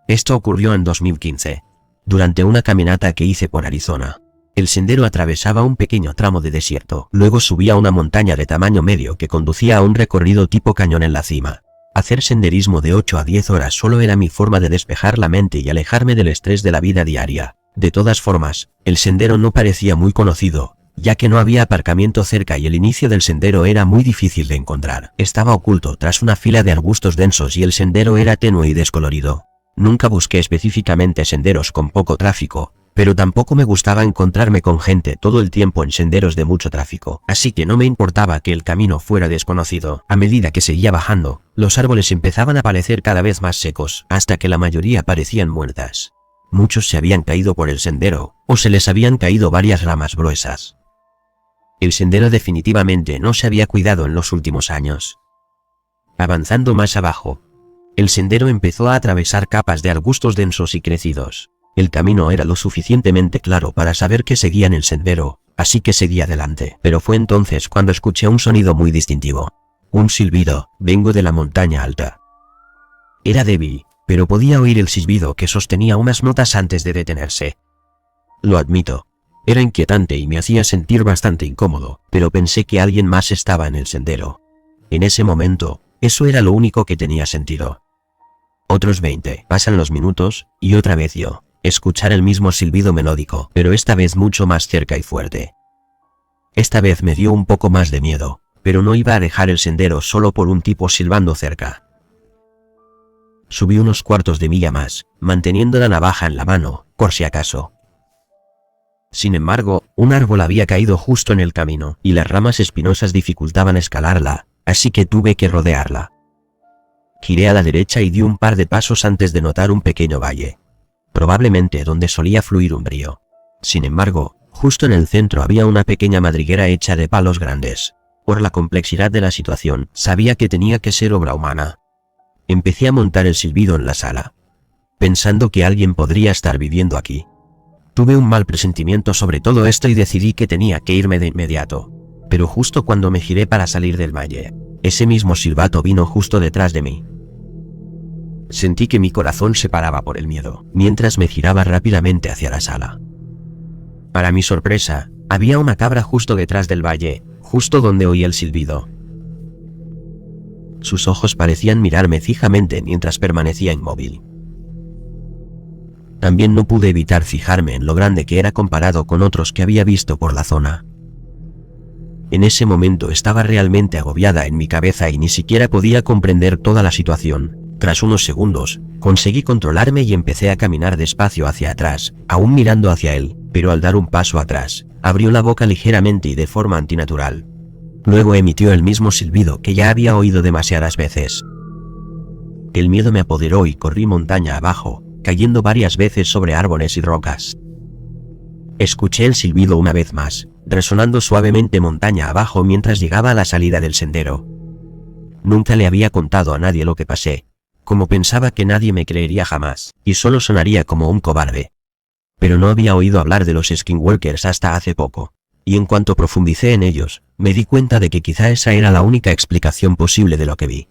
Esto ocurrió en 2015, durante una caminata que hice por Arizona. El sendero atravesaba un pequeño tramo de desierto, luego subía una montaña de tamaño medio que conducía a un recorrido tipo cañón en la cima. Hacer senderismo de 8 a 10 horas solo era mi forma de despejar la mente y alejarme del estrés de la vida diaria. De todas formas, el sendero no parecía muy conocido, ya que no había aparcamiento cerca y el inicio del sendero era muy difícil de encontrar. Estaba oculto tras una fila de arbustos densos y el sendero era tenue y descolorido. Nunca busqué específicamente senderos con poco tráfico, pero tampoco me gustaba encontrarme con gente todo el tiempo en senderos de mucho tráfico, así que no me importaba que el camino fuera desconocido. A medida que seguía bajando, los árboles empezaban a parecer cada vez más secos, hasta que la mayoría parecían muertas. Muchos se habían caído por el sendero, o se les habían caído varias ramas gruesas. El sendero definitivamente no se había cuidado en los últimos años. Avanzando más abajo, el sendero empezó a atravesar capas de arbustos densos y crecidos. El camino era lo suficientemente claro para saber que seguía en el sendero, así que seguí adelante. Pero fue entonces cuando escuché un sonido muy distintivo. Un silbido. Vengo de la montaña alta. Era débil, pero podía oír el silbido que sostenía unas notas antes de detenerse. Lo admito. Era inquietante y me hacía sentir bastante incómodo, pero pensé que alguien más estaba en el sendero. En ese momento, eso era lo único que tenía sentido. Otros 20. Pasan los minutos, y otra vez yo. Escuchar el mismo silbido melódico, pero esta vez mucho más cerca y fuerte. Esta vez me dio un poco más de miedo, pero no iba a dejar el sendero solo por un tipo silbando cerca. Subí unos cuartos de milla más, manteniendo la navaja en la mano, por si acaso. Sin embargo, un árbol había caído justo en el camino, y las ramas espinosas dificultaban escalarla, así que tuve que rodearla. Giré a la derecha y di un par de pasos antes de notar un pequeño valle, probablemente donde solía fluir un río. Sin embargo, justo en el centro había una pequeña madriguera hecha de palos grandes. Por la complejidad de la situación, sabía que tenía que ser obra humana. Empecé a montar el silbido en la sala, pensando que alguien podría estar viviendo aquí. Tuve un mal presentimiento sobre todo esto y decidí que tenía que irme de inmediato. Pero justo cuando me giré para salir del valle, ese mismo silbato vino justo detrás de mí. Sentí que mi corazón se paraba por el miedo, mientras me giraba rápidamente hacia la sala. Para mi sorpresa, había una cabra justo detrás del valle, justo donde oí el silbido. Sus ojos parecían mirarme fijamente mientras permanecía inmóvil. También no pude evitar fijarme en lo grande que era comparado con otros que había visto por la zona. En ese momento estaba realmente agobiada en mi cabeza y ni siquiera podía comprender toda la situación. Tras unos segundos, conseguí controlarme y empecé a caminar despacio hacia atrás, aún mirando hacia él, pero al dar un paso atrás, abrió la boca ligeramente y de forma antinatural. Luego emitió el mismo silbido que ya había oído demasiadas veces. El miedo me apoderó y corrí montaña abajo, cayendo varias veces sobre árboles y rocas. Escuché el silbido una vez más, resonando suavemente montaña abajo mientras llegaba a la salida del sendero. Nunca le había contado a nadie lo que pasé, como pensaba que nadie me creería jamás, y solo sonaría como un cobarde. Pero no había oído hablar de los skinwalkers hasta hace poco, y en cuanto profundicé en ellos, me di cuenta de que quizá esa era la única explicación posible de lo que vi.